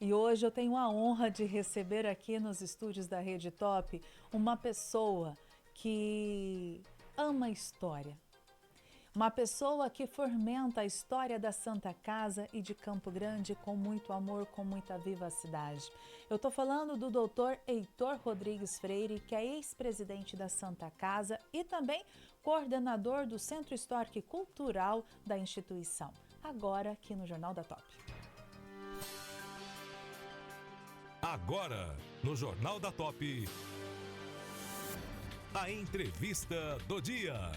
E hoje eu tenho a honra de receber aqui nos estúdios da Rede Top uma pessoa que ama história. Uma pessoa que fomenta a história da Santa Casa e de Campo Grande com muito amor, com muita vivacidade. Eu estou falando do Dr. Heitor Rodrigues Freire, que é ex-presidente da Santa Casa e também coordenador do Centro Histórico e Cultural da instituição. Agora aqui no Jornal da Top. Agora, no Jornal da Top, a entrevista do dia.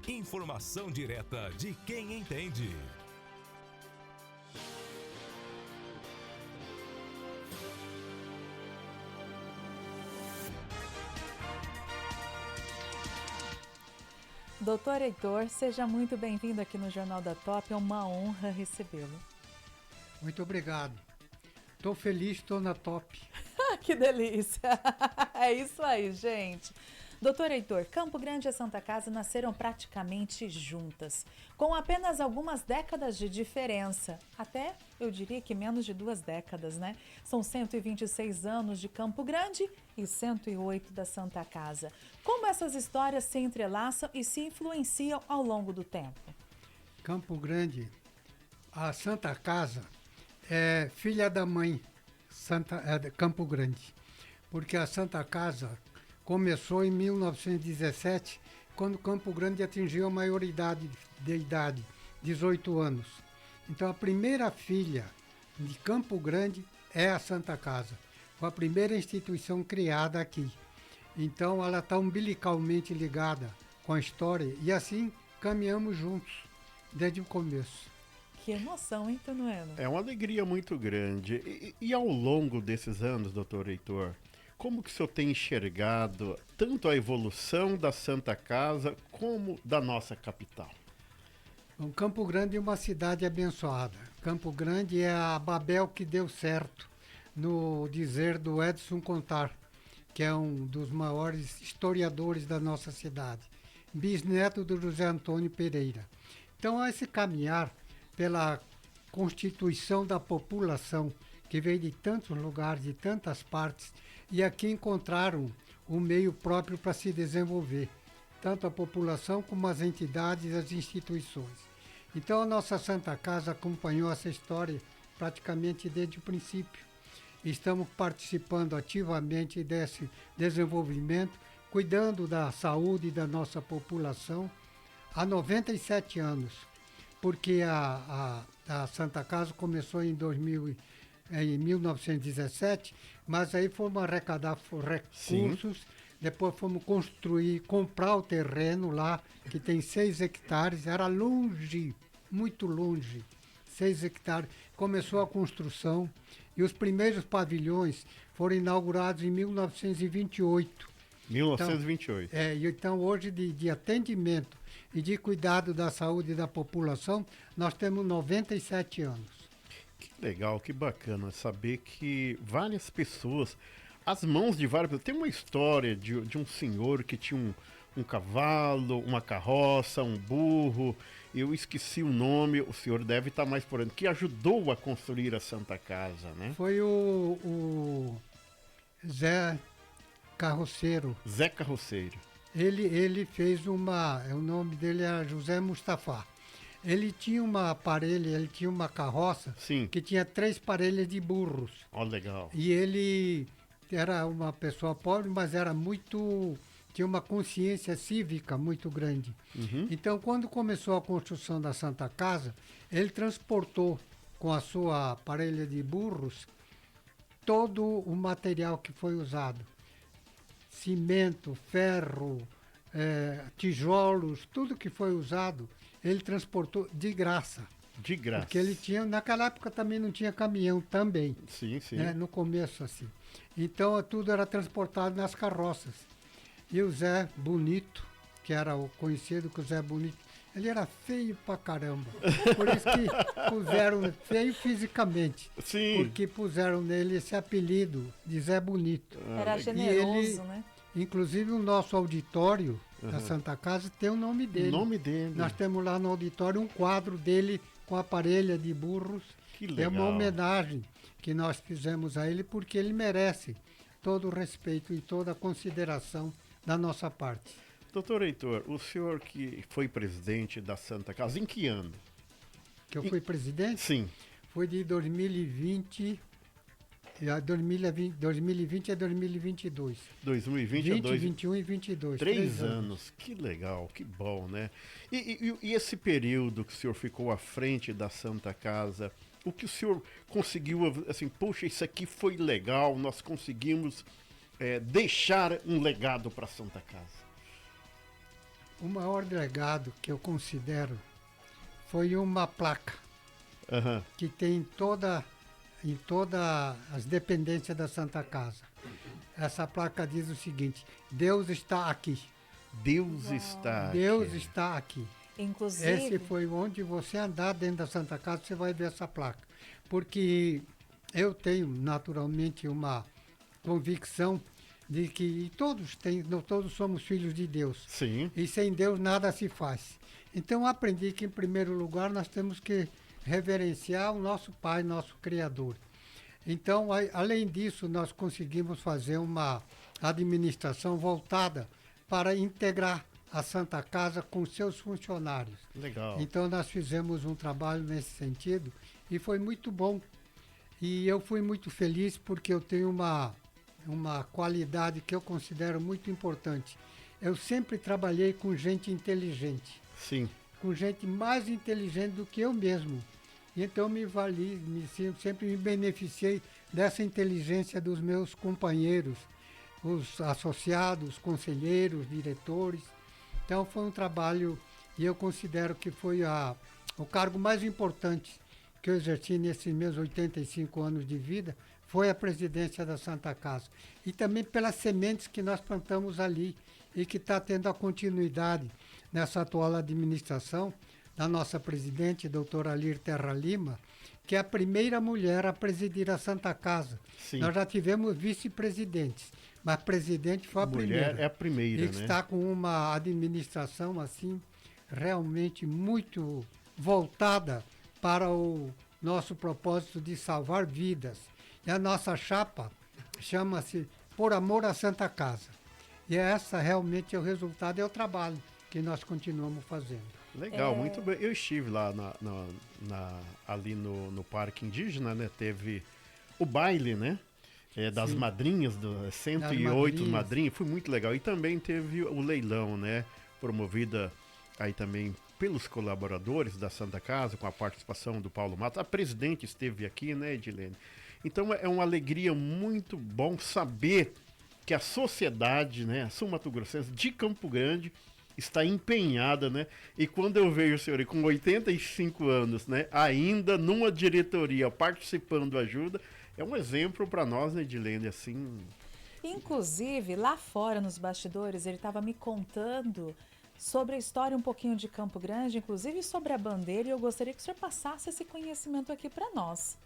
Informação direta de quem entende. Doutor Heitor, seja muito bem-vindo aqui no Jornal da Top, é uma honra recebê-lo. Muito obrigado. Estou feliz, estou na Top. Que delícia! É isso aí, gente. Doutor Heitor, Campo Grande e Santa Casa nasceram praticamente juntas, com apenas algumas décadas de diferença. Até, eu diria que menos de 2 décadas, né? São 126 anos de Campo Grande e 108 da Santa Casa. Como essas histórias se entrelaçam e se influenciam ao longo do tempo? Campo Grande, a Santa Casa é filha da mãe Campo Grande, porque a Santa Casa começou em 1917, quando Campo Grande atingiu a maioridade de idade, 18 anos. Então a primeira filha de Campo Grande é a Santa Casa. Foi a primeira instituição criada aqui. Então ela está umbilicalmente ligada com a história e assim caminhamos juntos desde o começo. Que emoção, hein, Tonueno? É uma alegria muito grande. E ao longo desses anos, doutor Heitor, como que o senhor tem enxergado tanto a evolução da Santa Casa como da nossa capital? Bom, Campo Grande é uma cidade abençoada. Campo Grande é a Babel que deu certo, no dizer do Edson Contar, que é um dos maiores historiadores da nossa cidade, bisneto do José Antônio Pereira. Então, esse caminhar pela constituição da população, que veio de tantos lugares, de tantas partes, e aqui encontraram um meio próprio para se desenvolver, tanto a população como as entidades e as instituições. Então a nossa Santa Casa acompanhou essa história praticamente desde o princípio. Estamos participando ativamente desse desenvolvimento, cuidando da saúde da nossa população há 97 anos, porque a Santa Casa começou em 1917, mas aí fomos arrecadar recursos. Sim. Depois fomos comprar o terreno lá, que tem 6 hectares, era longe, muito longe, 6 hectares. Começou a construção e os primeiros pavilhões foram inaugurados em 1928. 1928. Então hoje de atendimento e de cuidado da saúde da população, nós temos 97 anos. Que legal, que bacana saber que várias pessoas, as mãos de várias pessoas, tem uma história de um senhor que tinha um cavalo, uma carroça, um burro, eu esqueci o nome, o senhor deve estar mais por dentro, que ajudou a construir a Santa Casa, né? Foi o Zé Carroceiro. Zé Carroceiro. Ele fez o nome dele era José Mustafa. Ele tinha uma carroça. Sim. Que tinha 3 parelhas de burros. Ó, legal. E ele era uma pessoa pobre, mas tinha uma consciência cívica muito grande. Uhum. Então, quando começou a construção da Santa Casa, ele transportou com a sua parelha de burros todo o material que foi usado. Cimento, ferro, tijolos, tudo que foi usado, ele transportou de graça. De graça. Porque ele tinha, naquela época também não tinha caminhão também. Sim, sim. Né, no começo assim. Então tudo era transportado nas carroças. E o Zé Bonito, que era o conhecido como Zé Bonito, ele era feio pra caramba. Por isso que puseram feio fisicamente. Sim. Porque puseram nele esse apelido de Zé Bonito. Era generoso, né? Inclusive o nosso auditório da Santa Casa tem o nome dele. O nome dele. Nós temos lá no auditório um quadro dele com a parelha de burros Que É uma legal. homenagem que nós fizemos a ele porque ele merece todo o respeito e toda a consideração da nossa parte. Doutor Heitor, o senhor que foi presidente da Santa Casa, em que ano? Que eu fui presidente Sim, foi de 2020 a 2020 a 2022. 2020 a 20, 21 e 22. 3 anos. Que legal, que bom, né? E esse período que o senhor ficou à frente da Santa Casa, o que o senhor conseguiu, assim, poxa, isso aqui foi legal, nós conseguimos deixar um legado para a Santa Casa? O maior legado que eu considero foi uma placa Aham. que tem em toda as dependências da Santa Casa. Essa placa diz o seguinte: Deus está aqui. Deus está Deus aqui. está aqui. Inclusive, Esse foi onde você andar dentro da Santa Casa, você vai ver essa placa. Porque eu tenho naturalmente uma convicção de que todos somos filhos de Deus. Sim, E sem Deus nada se faz. Então aprendi que, em primeiro lugar, nós temos que reverenciar o nosso Pai, nosso Criador. Então, além disso, nós conseguimos fazer uma administração voltada para integrar a Santa Casa com seus funcionários. legal. Então, nós fizemos um trabalho nesse sentido e foi muito bom. E eu fui muito feliz porque eu tenho uma qualidade que eu considero muito importante. Eu sempre trabalhei com gente inteligente, Sim, com gente mais inteligente do que eu mesmo. Então sempre me beneficiei dessa inteligência dos meus companheiros, os associados, conselheiros, diretores. Então foi um trabalho e eu considero que foi o cargo mais importante que eu exerci nesses meus 85 anos de vida, foi a presidência da Santa Casa. E também pelas sementes que nós plantamos ali e que está tendo a continuidade nessa atual administração da nossa presidente, doutora Alir Terra Lima, que é a primeira mulher a presidir a Santa Casa. sim. Nós já tivemos vice-presidentes, mas presidente foi a Mulher primeira. é a primeira, E né? está com uma administração assim realmente muito voltada para o nosso propósito de salvar vidas. E a nossa chapa chama-se Por Amor à Santa Casa. E essa realmente é o resultado, é o trabalho que nós continuamos fazendo. Legal, muito bem. Eu estive lá ali no Parque Indígena, né? Teve o baile, né? Das Sim. madrinhas, 108 madrinhas. madrinhas, foi muito legal. E também teve o leilão, né? Promovida aí também pelos colaboradores da Santa Casa, com a participação do Paulo Matos. A presidente esteve aqui, né, Edilene? Então é uma alegria muito bom saber que a sociedade, né, a sul-mato-grossense de Campo Grande está empenhada, né? E quando eu vejo o senhor aí com 85 anos, né, ainda numa diretoria participando ajuda, é um exemplo para nós, né, Edilene, assim. inclusive, lá fora nos bastidores, ele estava me contando sobre a história um pouquinho de Campo Grande, inclusive sobre a bandeira, e eu gostaria que o senhor passasse esse conhecimento aqui para nós.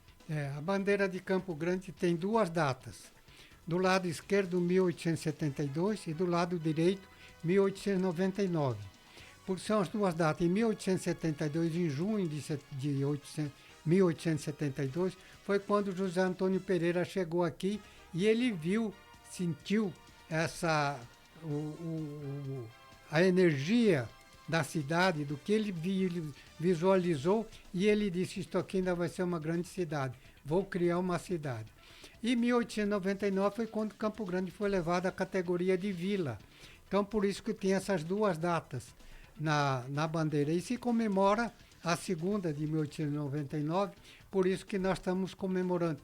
A bandeira de Campo Grande tem duas datas. Do lado esquerdo, 1872 e do lado direito, 1899. Porque são as duas datas. Em 1872, em junho de 1872, foi quando José Antônio Pereira chegou aqui e ele sentiu a energia da cidade, do que ele visualizou, e ele disse: isto aqui ainda vai ser uma grande cidade, vou criar uma cidade. E 1899 foi quando Campo Grande foi levado à categoria de vila. Então, por isso que tem essas duas datas na bandeira. E se comemora a segunda de 1899, por isso que nós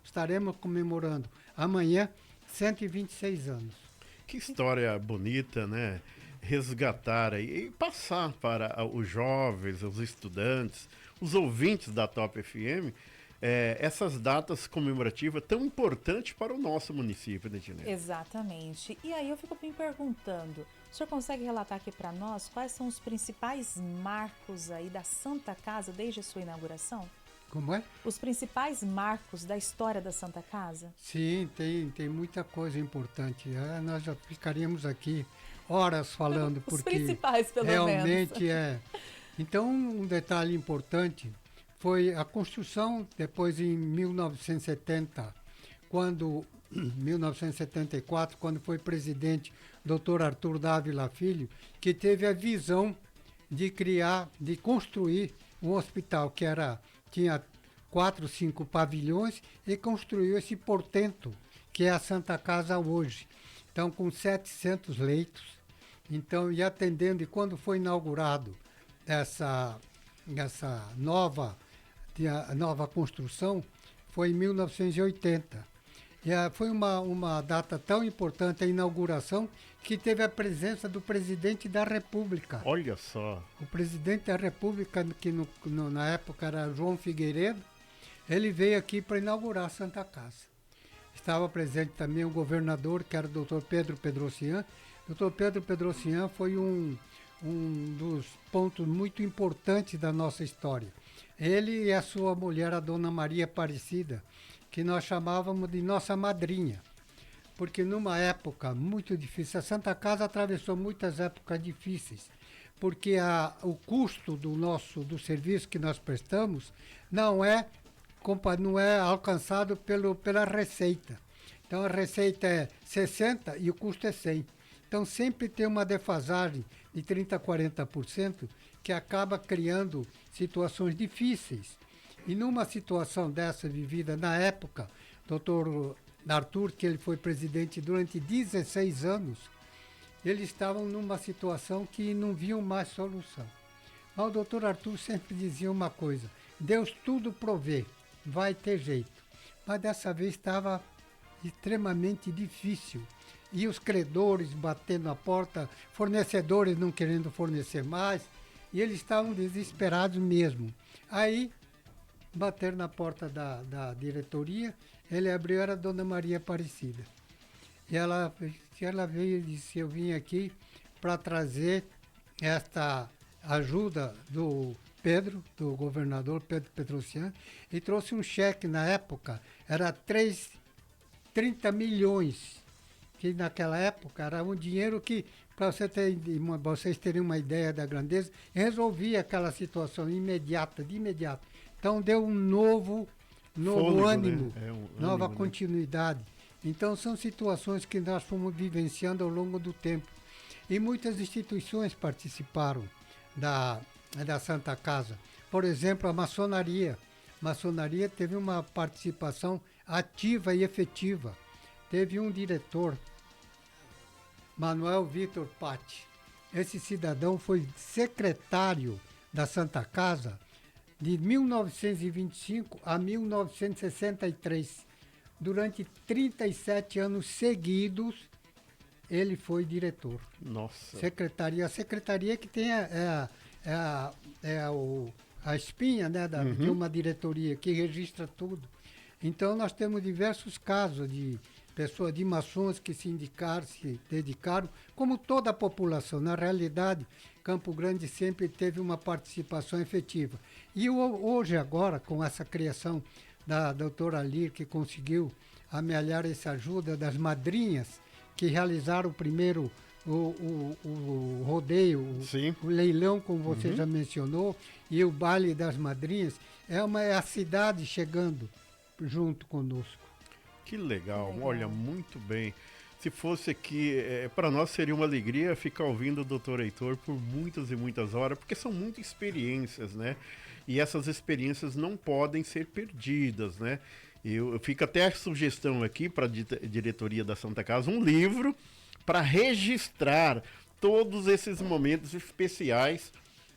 estaremos comemorando amanhã 126 anos. Que história bonita, né? Resgatar aí e passar para os jovens, os estudantes, os ouvintes da Top FM, essas datas comemorativas tão importantes para o nosso município, né, Edilene? Exatamente. E aí eu fico me perguntando, o senhor consegue relatar aqui para nós quais são os principais marcos aí da Santa Casa desde a sua inauguração? Como é? Os principais marcos da história da Santa Casa? Sim, tem muita coisa importante. Nós já ficaríamos aqui horas falando, Os porque principais, pelo realmente menos. é. Então, um detalhe importante foi a construção, depois em 1970, 1974, quando foi presidente Dr. Arthur Dávila Filho, que teve a visão de construir um hospital que tinha 4, 5 pavilhões e construiu esse portento, que é a Santa Casa hoje. Então, com 700 leitos. Então, e atendendo, e quando foi inaugurado essa nova construção, foi em 1980. Foi uma data tão importante, a inauguração, que teve a presença do presidente da República. Olha só. O presidente da República, que na época era João Figueiredo, ele veio aqui para inaugurar a Santa Casa. Estava presente também o governador, que era o Dr. Pedro Pedrocian. O Dr. Pedro Pedrocian foi um dos pontos muito importantes da nossa história. Ele e a sua mulher, a Dona Maria Aparecida, que nós chamávamos de nossa madrinha, porque numa época muito difícil, a Santa Casa atravessou muitas épocas difíceis, porque o custo do serviço que nós prestamos não é alcançado pela receita. Então a receita é 60 e o custo é 100. Então sempre tem uma defasagem de 30% a 40% que acaba criando situações difíceis. E numa situação dessa vivida na época, Dr. Arthur, que ele foi presidente durante 16 anos, eles estavam numa situação que não viam mais solução. Mas o Dr. Arthur sempre dizia uma coisa: Deus tudo provê, vai ter jeito. Mas dessa vez estava extremamente difícil. E os credores batendo a porta, fornecedores não querendo fornecer mais, e eles estavam desesperados mesmo. Aí, bateram na porta da diretoria, ele abriu, era a Dona Maria Aparecida. E ela veio e disse: eu vim aqui para trazer esta ajuda do Pedro, do governador Pedro Pedrocian, e trouxe um cheque na época, era 30 milhões, que naquela época era um dinheiro que, para vocês terem uma ideia da grandeza, resolvia aquela situação de imediato. Então deu um novo Fôlego, ânimo, né? nova ânimo, continuidade. Então são situações que nós fomos vivenciando ao longo do tempo. E muitas instituições participaram da Santa Casa. Por exemplo, a maçonaria. A maçonaria teve uma participação ativa e efetiva. Teve um diretor, Manuel Vitor Patti. Esse cidadão foi secretário da Santa Casa de 1925 a 1963. Durante 37 anos seguidos, ele foi diretor. Nossa. A secretaria que tem a espinha, né, de uma diretoria que registra tudo. Então nós temos diversos casos de pessoas, de maçons que se dedicaram, como toda a população. Na realidade, Campo Grande sempre teve uma participação efetiva. E hoje, agora, com essa criação da doutora Alir, que conseguiu amealhar essa ajuda das madrinhas, que realizaram primeiro o rodeio, o leilão, como você já mencionou, e o baile das madrinhas, é a cidade chegando junto conosco. Que legal, olha, muito bem. Se fosse aqui, para nós seria uma alegria ficar ouvindo o Dr. Heitor por muitas e muitas horas, porque são muitas experiências, né? E essas experiências não podem ser perdidas, né? Eu fico até a sugestão aqui para a diretoria da Santa Casa, um livro para registrar todos esses momentos especiais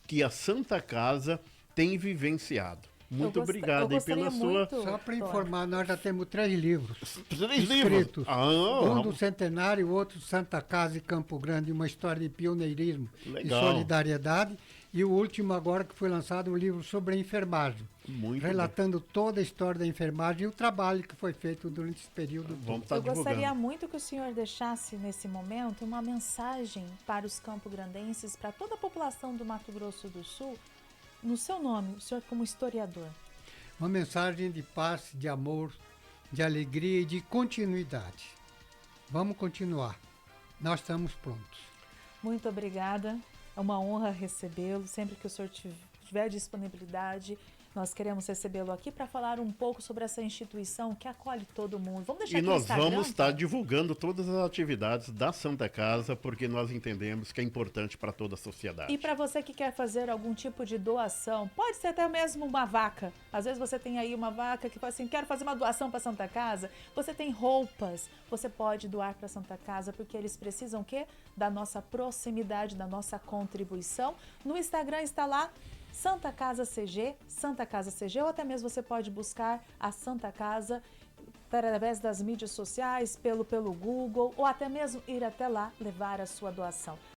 que a Santa Casa tem vivenciado. Muito obrigado aí pela sua... Só para informar, nós já temos 3 livros. 3 escritos. Livros? Um do Centenário, outro Santa Casa e Campo Grande, uma história de pioneirismo e solidariedade. E o último agora que foi lançado, um livro sobre a enfermagem. Relatando toda a história da enfermagem e o trabalho que foi feito durante esse período. Eu gostaria muito que o senhor deixasse nesse momento uma mensagem para os campograndenses, para toda a população do Mato Grosso do Sul, no seu nome, o senhor como historiador. Uma mensagem de paz, de amor, de alegria e de continuidade. Vamos continuar. Nós estamos prontos. Muito obrigada. É uma honra recebê-lo. Sempre que o senhor tiver disponibilidade, Nós queremos recebê-lo aqui para falar um pouco sobre essa instituição que acolhe todo mundo. Vamos deixar E aqui o nós Instagram, vamos estar divulgando todas as atividades da Santa Casa, porque nós entendemos que é importante para toda a sociedade. E para você que quer fazer algum tipo de doação, pode ser até mesmo uma vaca. Às vezes você tem aí uma vaca que fala assim, quero fazer uma doação para Santa Casa. Você tem roupas, você pode doar para Santa Casa, porque eles precisam o quê? Da nossa proximidade, da nossa contribuição. No Instagram está lá Santa Casa CG, ou até mesmo você pode buscar a Santa Casa através das mídias sociais, pelo Google, ou até mesmo ir até lá levar a sua doação.